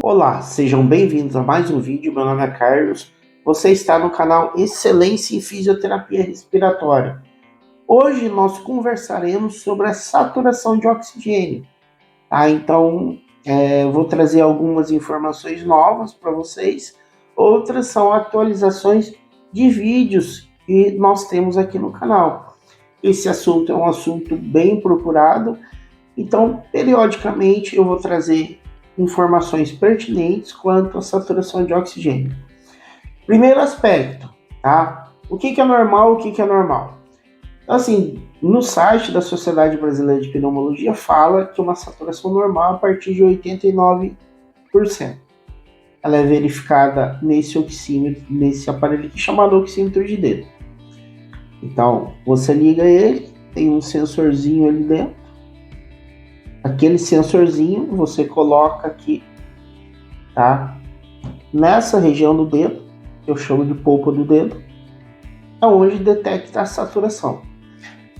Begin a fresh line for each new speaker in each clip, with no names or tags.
Olá, sejam bem-vindos a mais um vídeo. Meu nome é Carlos. Você está no canal Excelência em Fisioterapia Respiratória. Hoje nós conversaremos sobre a saturação de oxigênio. Então, eu vou trazer algumas informações novas para vocês. Outras são atualizações de vídeos que nós temos aqui no canal. Esse assunto é um assunto bem procurado. Então, periodicamente eu vou trazer informações pertinentes quanto à saturação de oxigênio. Primeiro aspecto, tá? O que é normal, o que é normal? Então, assim, no site da Sociedade Brasileira de Pneumologia fala que uma saturação normal a partir de 89%. Ela é verificada nesse oxímetro, nesse aparelho aqui chamado oxímetro de dedo. Então, você liga ele, tem um sensorzinho ali dentro. Aquele sensorzinho você coloca aqui, tá? Nessa região do dedo, que eu chamo de polpa do dedo, é onde detecta a saturação.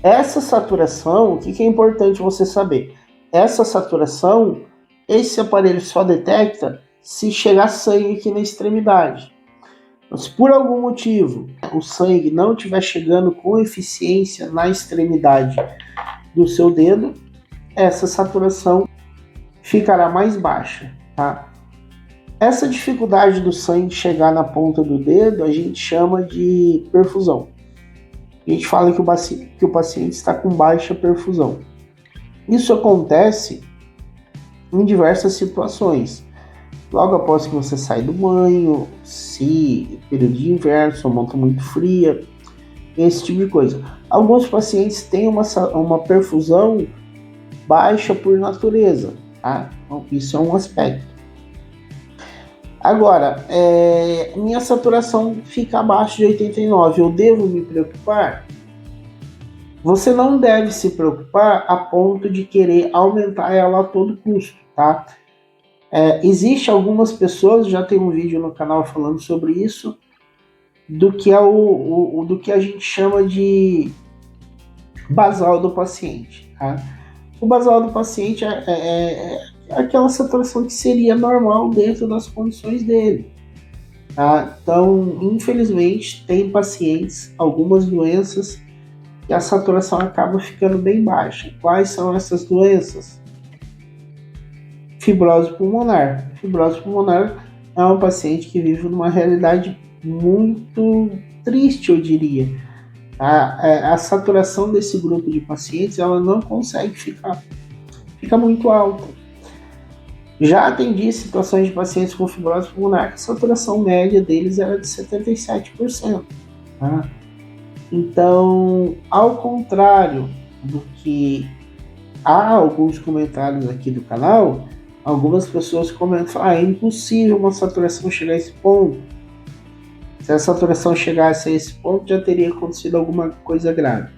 Essa saturação, o que é importante você saber? Essa saturação, esse aparelho só detecta se chegar sangue aqui na extremidade. Então, se por algum motivo o sangue não estiver chegando com eficiência na extremidade do seu dedo, essa saturação ficará mais baixa, tá? Essa dificuldade do sangue chegar na ponta do dedo a gente chama de perfusão. A gente fala que o paciente está com baixa perfusão. Isso acontece em diversas situações. Logo após que você sai do banho, se período de inverno, sua mão está muito fria, esse tipo de coisa. Alguns pacientes têm uma perfusão baixa por natureza, tá? Então, isso é um aspecto. Agora, minha saturação fica abaixo de 89, eu devo me preocupar? Você não deve se preocupar a ponto de querer aumentar ela a todo custo, tá? Existe algumas pessoas, já tem um vídeo no canal falando sobre isso, do que é do que a gente chama de basal do paciente, tá? O basal do paciente é aquela saturação que seria normal dentro das condições dele. Tá? Então, infelizmente, tem pacientes, algumas doenças, que a saturação acaba ficando bem baixa. Quais são essas doenças? Fibrose pulmonar. Fibrose pulmonar é um paciente que vive numa realidade muito triste, eu diria. A saturação desse grupo de pacientes ela não consegue fica muito alta. Já atendi situações de pacientes com fibrose pulmonar que a saturação média deles era de 77%. Tá? Então, ao contrário do que há alguns comentários aqui do canal, algumas pessoas comentam, é impossível uma saturação chegar a esse ponto. Se a saturação chegasse a esse ponto, já teria acontecido alguma coisa grave.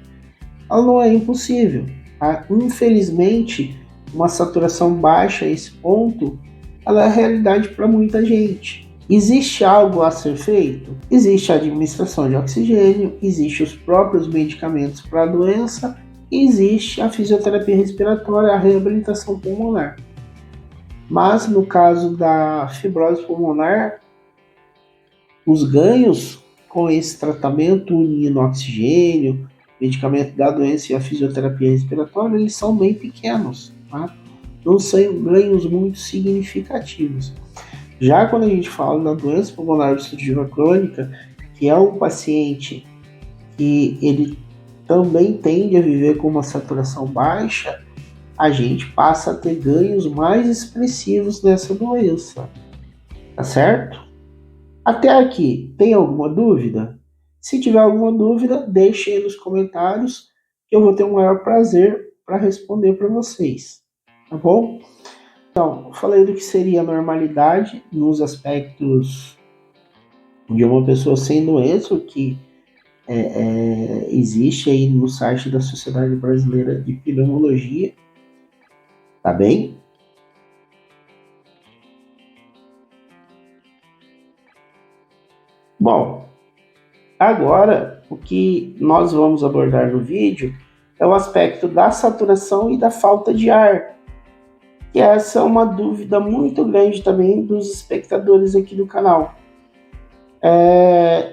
Ela não é impossível. Tá? Infelizmente, uma saturação baixa a esse ponto, ela é a realidade para muita gente. Existe algo a ser feito? Existe a administração de oxigênio, existe os próprios medicamentos para a doença, existe a fisioterapia respiratória, a reabilitação pulmonar. Mas no caso da fibrose pulmonar, os ganhos com esse tratamento unindo oxigênio, medicamento da doença e a fisioterapia respiratória, eles são bem pequenos, tá? Não são ganhos muito significativos. Já quando a gente fala da doença pulmonar obstrutiva crônica, que é um paciente que ele também tende a viver com uma saturação baixa, a gente passa a ter ganhos mais expressivos nessa doença, tá certo? Até aqui, tem alguma dúvida? Se tiver alguma dúvida, deixe aí nos comentários que eu vou ter o maior prazer para responder para vocês, tá bom? Então, falei do que seria a normalidade nos aspectos de uma pessoa sem doença, o que existe aí no site da Sociedade Brasileira de Pneumologia, tá bem? Bom, agora o que nós vamos abordar no vídeo é o aspecto da saturação e da falta de ar. que essa é uma dúvida muito grande também dos espectadores aqui do canal.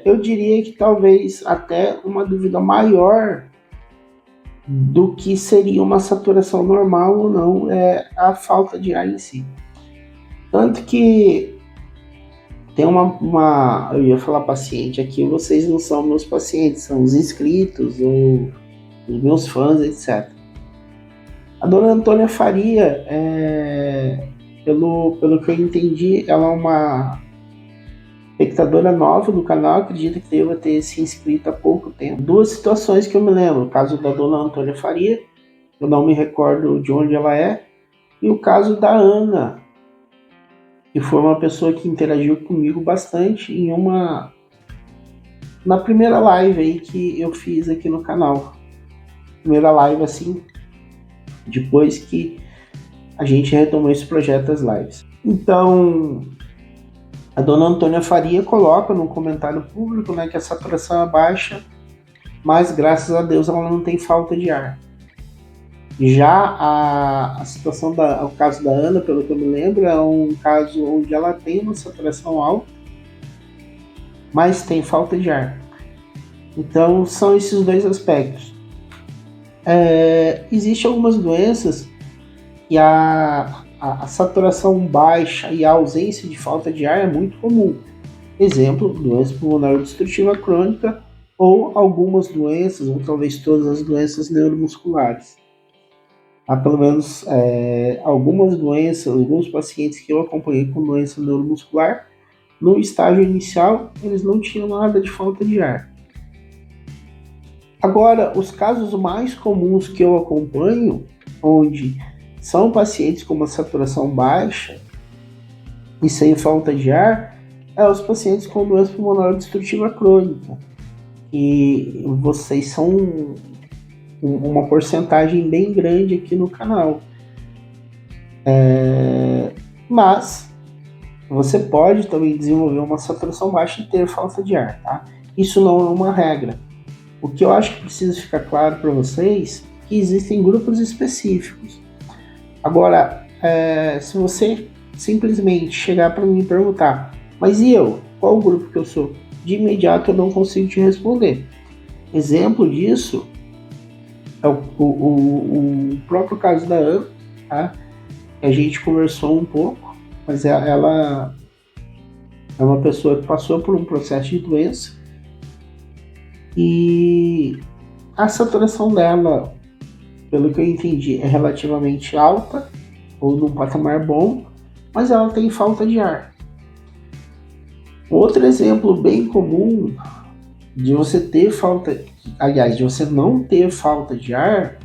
Eu diria que talvez até uma dúvida maior do que seria uma saturação normal ou não é a falta de ar em si. Tanto que tem eu ia falar paciente aqui, vocês não são meus pacientes, são os inscritos ou os meus fãs, etc. A dona Antônia Faria, pelo que eu entendi, ela é uma espectadora nova do canal, acredito que deva ter se inscrito há pouco tempo. Duas situações que eu me lembro, o caso da dona Antônia Faria, eu não me recordo de onde ela é, e o caso da Ana, que foi uma pessoa que interagiu comigo bastante na primeira live aí que eu fiz aqui no canal. Primeira live assim, depois que a gente retomou esse projeto das lives. Então, a dona Antônia Faria coloca no comentário público, né, que a saturação é baixa, mas graças a Deus ela não tem falta de ar. Já a situação o caso da Ana, pelo que eu me lembro, é um caso onde ela tem uma saturação alta, mas tem falta de ar. Então são esses dois aspectos. Existem algumas doenças e a saturação baixa e a ausência de falta de ar é muito comum. Exemplo, doença pulmonar obstrutiva crônica ou algumas doenças, ou talvez todas as doenças neuromusculares. Há pelo menos algumas doenças, alguns pacientes que eu acompanhei com doença neuromuscular, no estágio inicial, eles não tinham nada de falta de ar. Agora, os casos mais comuns que eu acompanho, onde são pacientes com uma saturação baixa e sem falta de ar, os pacientes com doença pulmonar obstrutiva crônica. E vocês são uma porcentagem bem grande aqui no canal. Mas você pode também desenvolver uma saturação baixa e ter falta de ar, tá? Isso não é uma regra. O que eu acho que precisa ficar claro para vocês é que existem grupos específicos. Agora, se você simplesmente chegar para mim e perguntar, mas e eu? Qual o grupo que eu sou? De imediato eu não consigo te responder. Exemplo disso é o próprio caso da Ana, tá? A gente conversou um pouco, mas ela é uma pessoa que passou por um processo de doença e a saturação dela, pelo que eu entendi, é relativamente alta ou num patamar bom, mas ela tem falta de ar. Outro exemplo bem comum de você ter falta, aliás, de você não ter falta de ar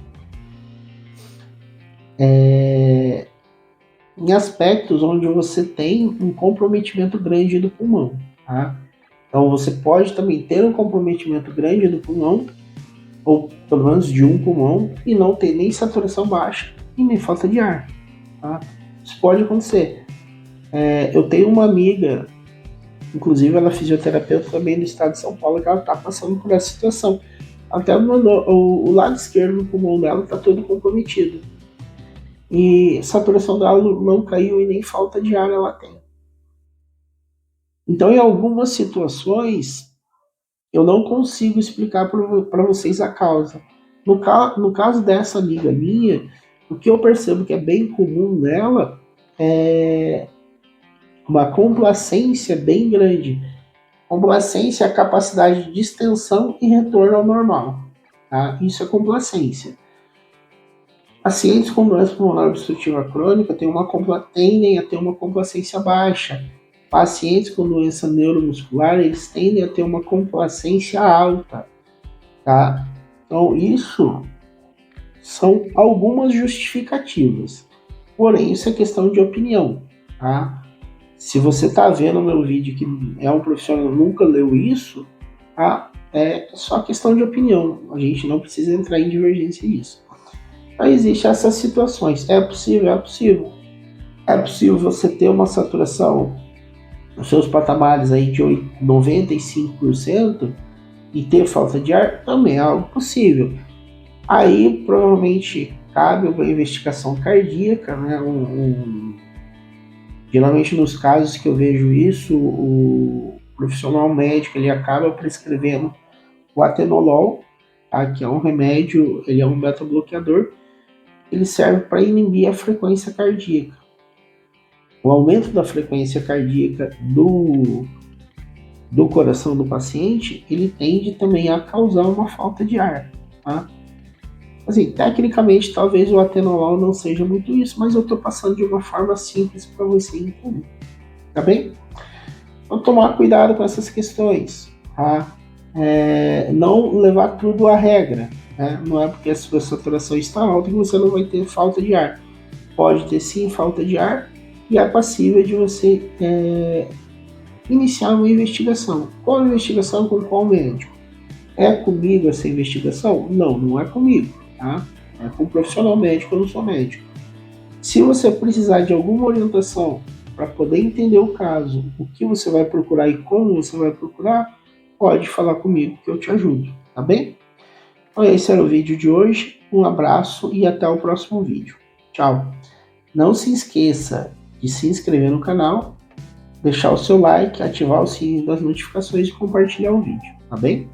em aspectos onde você tem um comprometimento grande do pulmão, tá? Então você pode também ter um comprometimento grande do pulmão, ou pelo menos de um pulmão, e não ter nem saturação baixa e nem falta de ar, tá? Isso pode acontecer. Eu tenho uma amiga, inclusive ela é fisioterapeuta também do estado de São Paulo, que ela está passando por essa situação. Até o lado esquerdo do pulmão dela está todo comprometido. E a saturação dela não caiu e nem falta de ar ela tem. Então, em algumas situações, eu não consigo explicar para vocês a causa. No caso dessa amiga minha, o que eu percebo que é bem comum nela é uma complacência bem grande. Complacência é a capacidade de distensão e retorno ao normal. Tá? Isso é complacência. Pacientes com doença pulmonar obstrutiva crônica tendem a ter uma complacência baixa. Pacientes com doença neuromuscular, eles tendem a ter uma complacência alta. Tá? Então, isso são algumas justificativas. Porém, isso é questão de opinião. Tá? Se você está vendo o meu vídeo que é um profissional que nunca leu isso, tá? É só questão de opinião. A gente não precisa entrar em divergência nisso. Então, existem essas situações. É possível? É possível. É possível você ter uma saturação nos seus patamares aí de 95% e ter falta de ar? Também é algo possível. Aí, provavelmente, cabe uma investigação cardíaca, né? Geralmente nos casos que eu vejo isso, o profissional médico ele acaba prescrevendo o atenolol, tá? Que é um remédio, ele é um beta-bloqueador, ele serve para inibir a frequência cardíaca. O aumento da frequência cardíaca do coração do paciente, ele tende também a causar uma falta de ar, tá? Assim, tecnicamente, talvez o atenolol não seja muito isso, mas eu estou passando de uma forma simples para você entender, tá bem? Então, tomar cuidado com essas questões, tá? Não levar tudo à regra, né? Não é porque a sua saturação está alta que você não vai ter falta de ar. Pode ter sim falta de ar e é passível de você iniciar uma investigação. Qual investigação com qual médico? É comigo essa investigação? Não, não é comigo, tá? É com um profissional médico, eu não sou médico. Se você precisar de alguma orientação para poder entender o caso, o que você vai procurar e como você vai procurar, pode falar comigo que eu te ajudo, tá bem? Então esse era o vídeo de hoje. Um abraço e até o próximo vídeo. Tchau! Não se esqueça de se inscrever no canal, deixar o seu like, ativar o sininho das notificações e compartilhar o vídeo, tá bem?